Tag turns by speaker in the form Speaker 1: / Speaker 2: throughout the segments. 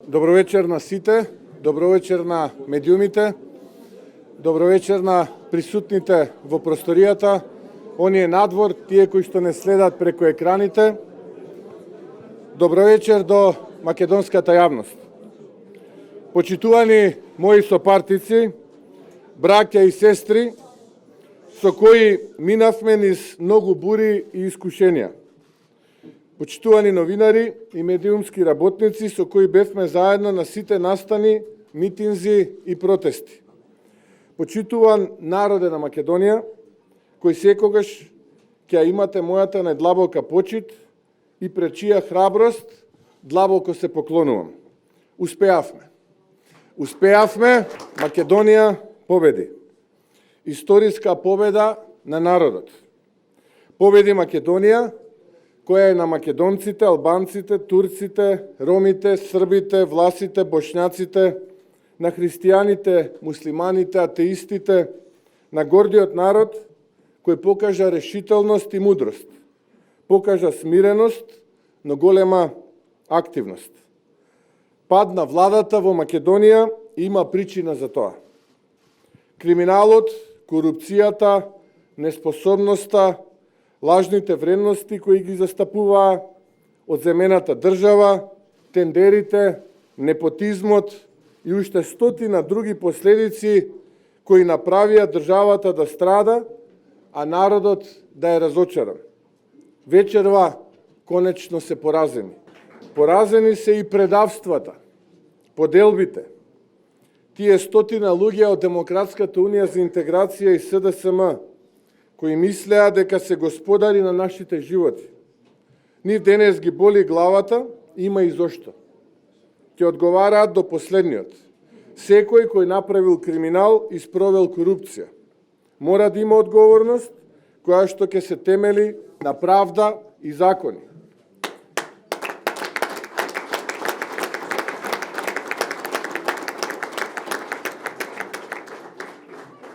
Speaker 1: Добро вечер на сите, добро вечер на медиумите, добро вечер на присутните во просторијата, оние надвор, тие кои што не следат преку екраните. Добро вечер до македонската јавност. Почитувани мои сопартици, браќа и сестри, со кои минавме низ многу бури и искушенија. Почитувани новинари и медиумски работници со кои бевме заедно на сите настани, митинзи и протести. Почитуван народе на Македонија, кој секогаш ќе имате мојата најдлабока почит и пред чија храброст длабоко се поклонувам. Успеавме. Успеавме, Македонија победи. Историска победа на народот. Победи Македонија, која е на македонците, албанците, турците, ромите, србите, власите, бошњаците, на христијаните, муслиманите, атеистите, на гордиот народ, кој покажа решителност и мудрост, покажа смиреност, но голема активност. Пад на владата во Македонија има причина за тоа. Криминалот, корупцијата, неспособноста, лажните вредности кои ги застапуваа, одземената држава, тендерите, непотизмот и уште стотина други последици кои направија државата да страда, а народот да е разочаран. Вечерва конечно се поразени. Поразени се и предавствата, поделбите. Тие стотина луѓе од Демократската унија за интеграција и СДСМ, кои мислеа дека се господари на нашите животи. Нив денес ги боли главата, има и зошто. Ќе одговараат до последниот. Секој кој направил криминал и спровел корупција. Мора да има одговорност, која што ќе се темели на правда и закони.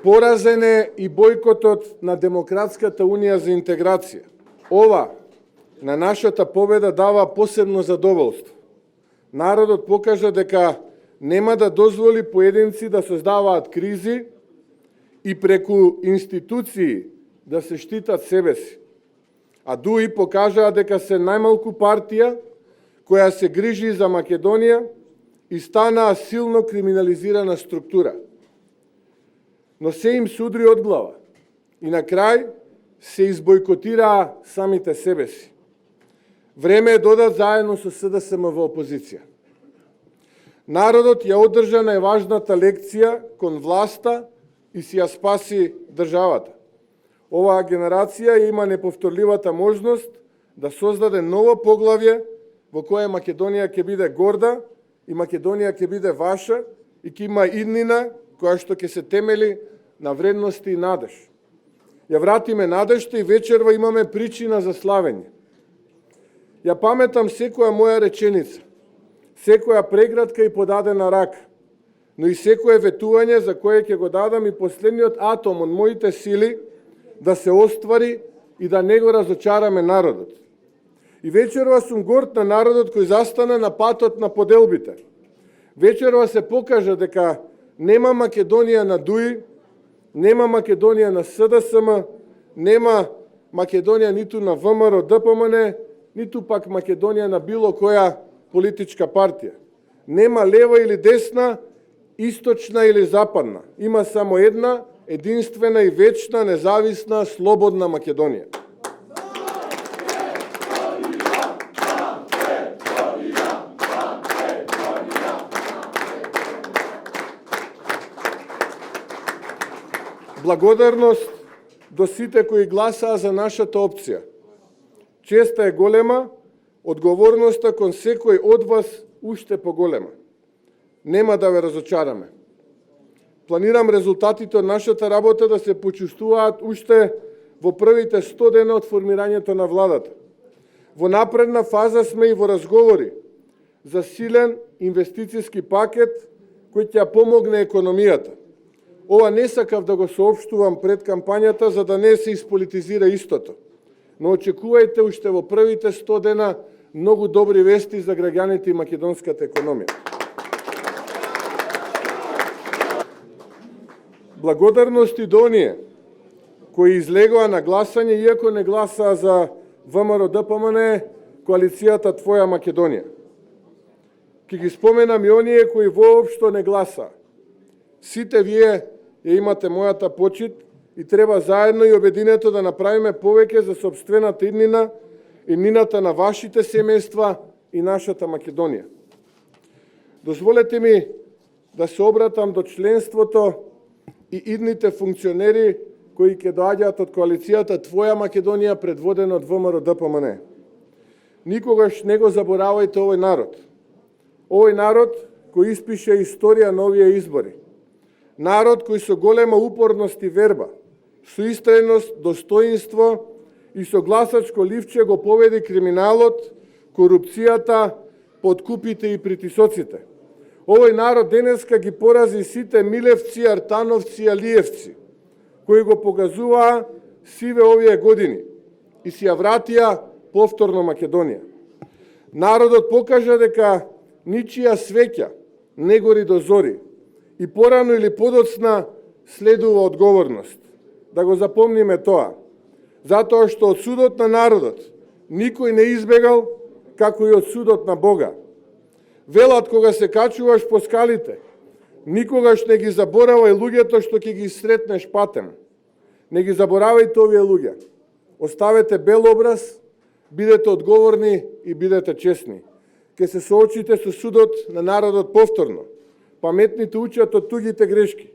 Speaker 1: Поразен е и бојкотот на Демократската унија за интеграција. Ова на нашата победа дава посебно задоволство. Народот покажа дека нема да дозволи поединци да создаваат кризи и преку институции да се штитат себе си. А дуи покажаа дека се најмалку партија која се грижи за Македонија и станаа силно криминализирана структура. Но се им судри од глава и на крај се избојкотираа самите себе си. Време е додат заедно со СДСМ во опозиција. Народот ја одржа најважната лекција кон власта и си ја спаси државата. Оваа генерација има неповторливата можност да создаде ново поглавје во кое Македонија ќе биде горда и Македонија ќе биде ваша и ќе има иднина која што ќе се темели на вредности и надеж. Ја вратиме надежта и вечерва имаме причина за славење. Ја паметам секоја моја реченица, секоја преградка и подадена рака, но и секое ветување за кое ќе го дадам и последниот атом од моите сили да се оствари и да не го разочараме народот. И вечерва сум горд на народот кој застана на патот на поделбите. Вечерва се покажа дека нема Македонија на ДУИ, нема Македонија на СДСМ, нема Македонија ниту на ВМРО, ДПМН, ниту пак Македонија на било која политичка партија. Нема лева или десна, источна или западна. Има само една, единствена и вечна, независна, слободна Македонија. Благодарност до сите кои гласаа за нашата опција. Честа е голема, одговорноста кон секој од вас уште поголема. Нема да ве разочараме. Планирам резултатите од нашата работа да се почувствуваат уште во првите 100 дена од формирањето на владата. Во напредна фаза сме и во разговори за силен инвестицијски пакет кој ќе помогне економијата. Ова не сакав да го соопштувам пред кампањата за да не се исполитизира истото. Но очекувајте уште во првите 100 дена многу добри вести за граѓаните и македонската економија. Благодарности до оние кои излегоа на гласање, иако не гласаа за ВМРО-ДПМН, коалицијата Твоја Македонија. Ке ги споменам и оние кои воопшто не гласаа. Сите вие ја имате мојата почит и треба заедно и обединето да направиме повеќе за сопствената иднина, иднината на вашите семејства и нашата Македонија. Дозволете ми да се обратам до членството и идните функционери кои ќе доаѓаат од коалицијата Твоја Македонија предводена од ВМРО-ДПМН. Никогаш не го заборавајте овој народ. Овој народ кој испише историја на овие избори. Народ кој со голема упорност и верба, со истреност, достоинство и со гласачко ливче го победи криминалот, корупцијата, подкупите и притисоците. Овој народ денеска ги порази сите Милевци, Артановци и Алиевци, кои го погазуваа сиве овие години и си ја вратија повторно Македонија. Народот покажа дека ничија свеќа не гори до зори и порано или подоцна следува одговорност. Да го запомниме тоа, затоа што од судот на народот никој не избегал, како и од судот на Бога. Велат кога се качуваш по скалите, никогаш не ги заборавај луѓето што ќе ги сретнеш патем. Не ги заборавајте овие луѓе. Оставете бел образ, бидете одговорни и бидете честни. Ке се соочите со судот на народот повторно. Паметните учат од тугите грешки.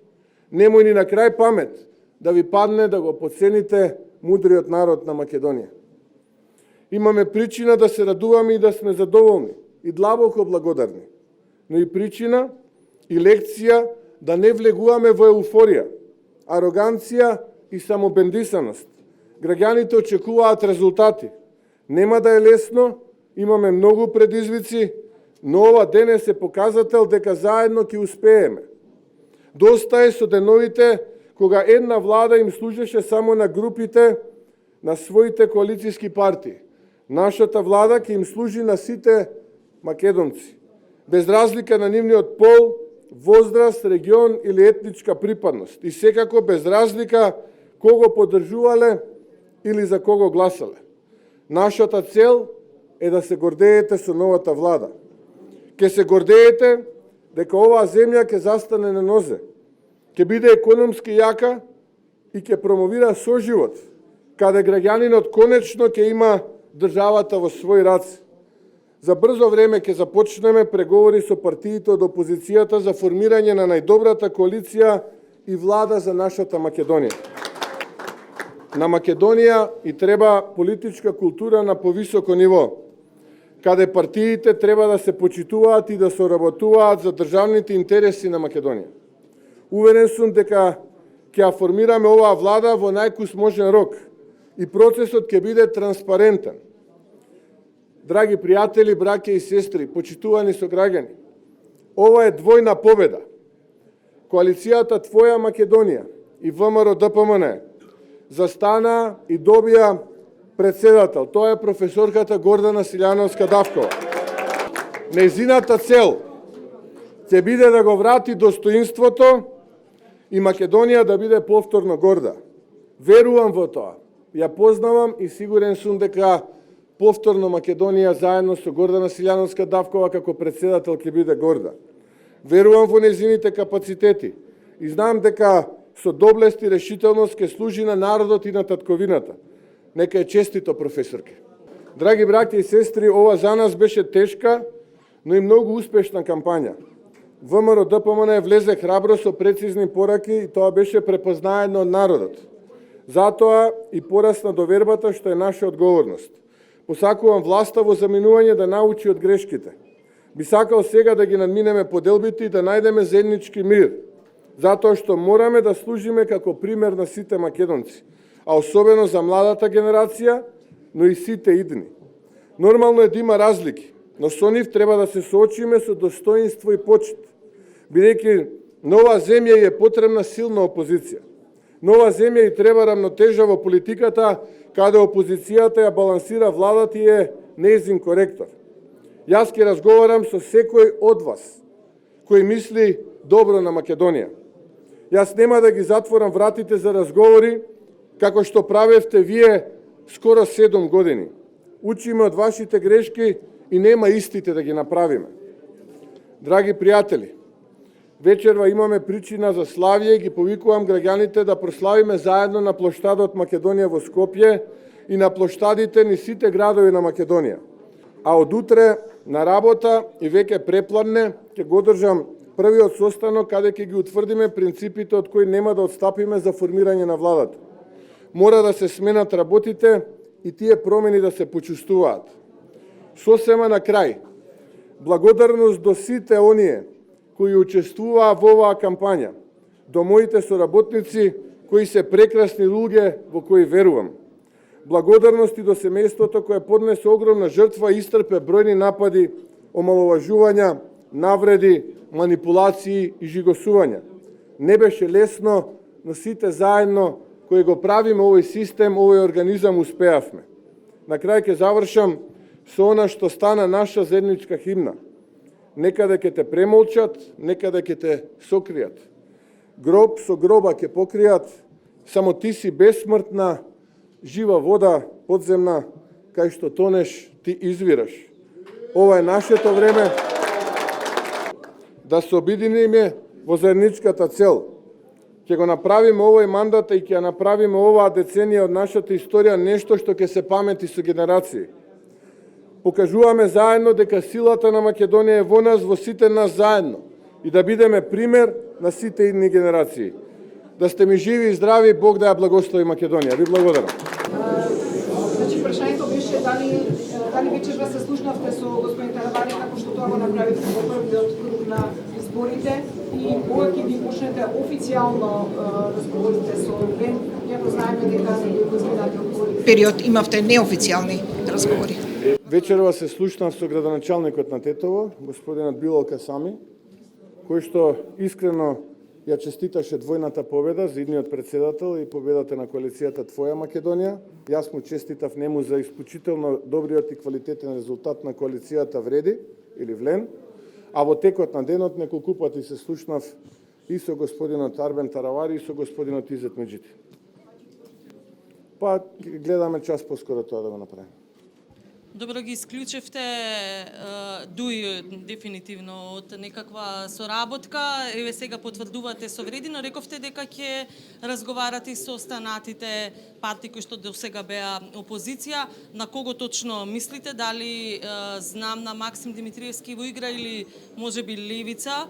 Speaker 1: Немој ни на крај памет да ви падне да го подцените мудриот народ на Македонија. Имаме причина да се радуваме и да сме задоволни и длабоко благодарни, но и причина и лекција да не влегуваме во еуфорија, ароганција и самобендисаност. Граѓаните очекуваат резултати. Нема да е лесно, имаме многу предизвици, но ова денес е показател дека заедно ќе успееме. Доста е со деновите кога една влада им служеше само на групите на своите коалицијски партии. Нашата влада ќе им служи на сите македонци, без разлика на нивниот пол, возраст, регион или етничка припадност и секако без разлика кого поддржувале или за кого гласале. Нашата цел е да се гордеете со новата влада. Ке се гордеете дека оваа земја ќе застане на нозе, ќе биде економски јака и ќе промовира соживот, каде граѓанинот конечно ќе има државата во свој раце. За брзо време ќе започнеме преговори со партиите од опозицијата за формирање на најдобрата коалиција и влада за нашата Македонија. На Македонија и треба политичка култура на повисоко ниво, каде партиите треба да се почитуваат и да соработуваат за државните интереси на Македонија. Уверен сум дека ќе ја формираме оваа влада во најкус можен рок и процесот ќе биде транспарентен. Драги пријатели, браќа и сестри, почитувани сограѓани, ова е двојна победа. Коалицијата Твоја Македонија и ВМРО-ДПМН застана и добија председател. Тоа е професорката Гордана Силјановска-Давкова. Нејзината цел ќе биде да го врати достоинството и Македонија да биде повторно горда. Верувам во тоа. Ја познавам и сигурен сум дека повторно Македонија заедно со Гордана Силјановска-Давкова како председател ќе биде горда. Верувам во нејзините капацитети и знам дека со доблест и решителност ќе служи на народот и на татковината. Нека е честито, професорке. Драги браќа и сестри, ова за нас беше тешка, но и многу успешна кампања. ВМРО-ДПМН влезе храбро со прецизни пораки и тоа беше препознаено од народот. Затоа и порасна довербата што е наша одговорност. Посакувам власта во заминување да научи од грешките. Би сакал сега да ги надминеме поделбите и да најдеме заеднички мир, затоа што мораме да служиме како пример на сите македонци, а особено за младата генерација, но и сите идни. Нормално е да има разлики, но со нив треба да се соочиме со достоинство и почит, бидејќи на оваа земја е потребна силна опозиција. На оваа земја и треба рамнотежа во политиката, каде опозицијата ја балансира владата и е нејзин коректор. Јас ќе разговарам со секој од вас кој мисли добро на Македонија. Јас нема да ги затворам вратите за разговори како што правевте вие скоро 7 години. Учиме од вашите грешки и нема истите да ги направиме. Драги пријатели, вечерва имаме причина за славје и ги повикувам граѓаните да прославиме заедно на плоштадот Македонија во Скопје и на плоштадите низ сите градови на Македонија. А од утре на работа и веќе препланне ќе го одржам првиот состанок каде ќе ги утврдиме принципите од кои нема да отстапиме за формирање на владата. Мора да се сменат работите и тие промени да се почувствуваат. Сосема на крај, благодарност до сите оние кои учествуваа во оваа кампања, до моите соработници кои се прекрасни луѓе во кои верувам. Благодарности до семејството кое поднесе огромна жртва и истрпе бројни напади, омаловажувања, навреди, манипулации и жигосувања. Не беше лесно, но сите заедно кои го правиме овој систем, овој организам успеавме. На крај ќе завршам со она што стана наша заедничка химна. Некаде ќе те премолчат, некаде ќе те сокријат. Гроб со гроба ќе покријат, само ти си бесмртна, жива вода подземна, кај што тонеш, ти извираш. Ова е нашето време да се обединиме во заедничката цел. Ќе го направиме овој мандат и ќе направиме оваа деценија од нашата историја нешто што ќе се памети со генерации. Покажуваме заедно дека силата на Македонија е во нас, во сите нас заедно и да бидеме пример на сите идни генерации. Да сте ми живи и здрави, Бог да ја благослови Македонија. Ви благодарам.
Speaker 2: Значи, прашањето беше дали вечерва се слушнавте со господин Таравари како што тоа го направите во првиот круг на изборите и кога ќе ги почнете официјално разговорите со ВЕН, иако знаеме дека во изминатиот период имавте неофицијални разговори.
Speaker 1: Вечерва се слушнав со градоначалникот на Тетово, господинот Било Касами, кој што искрено ја честиташе двојната победа за идниот председател и победата на коалицијата Твоја Македонија. Јас му честитав нему за исклучително добриот и квалитетен резултат на коалицијата Вреди или Влен, а во текот на денот неколку пати се слушнав и со господинот Арбен Таравари и со господинот Изет Меджити. Па гледаме час поскоро тоа да го направиме.
Speaker 3: Добро ги исклучевте дуи дефинитивно од некаква соработка. Еве сега потврдувате со Вреди, но рековте дека ќе разговарате со останатите партии кои што досега беа опозиција. На кого точно мислите? Дали знам на Максим Димитриевски во игра или можеби Левица?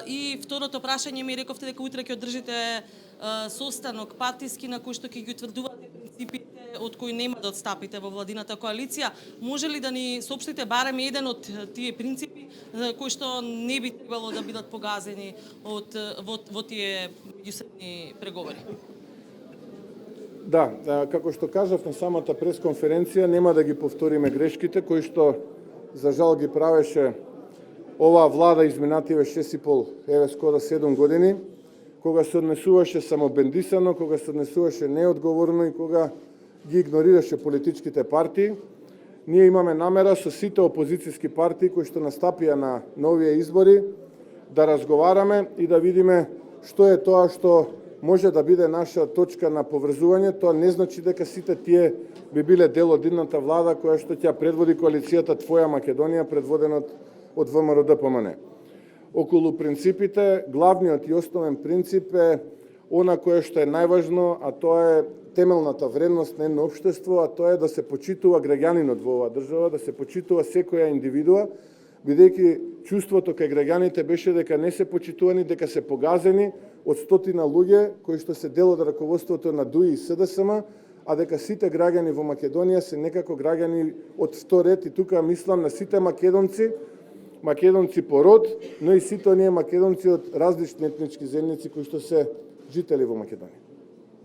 Speaker 3: И второто прашање ми рековте дека утре ќе одржите состанок партиски на кој што ќе ги утврдувате принципите од кои нема да отстапите во владината коалиција. Може ли да ни соопштите барем еден од тие принципи кои што не би требало да бидат погазени во тие меѓусебни преговори?
Speaker 1: Да, како што кажав на самата пресконференција, нема да ги повториме грешките кои што за жал ги правеше оваа влада изминативе 6,5, еве скоро 7 години, кога се однесуваше самобендисано, кога се однесуваше неодговорно и кога ги игнорираше политичките партии. Ние имаме намера со сите опозицијски партии кои што настапија на новија избори да разговараме и да видиме што е тоа што може да биде наша точка на поврзување. Тоа не значи дека сите тие би биле дел од идната влада која што ќе предводи коалицијата Твоја Македонија, предводена од ВМРО ДПМН. Околу принципите, главниот и основен принцип е она кое што е најважно, а тоа е темелната вредност на едно општество, а тоа е да се почитува граѓанинот во оваа држава, да се почитува секоја индивидуа, бидејќи чувството кај граѓаните беше дека не се почитувани, дека се погазени од стотина луѓе кои што се дел од раководството на ДУИ и СДСМ, а дека сите граѓани во Македонија се некако граѓани од втор ред, и тука мислам на сите македонци по род, но и сите оние македонци од различни етнички заедници кои што се жители во Македонија.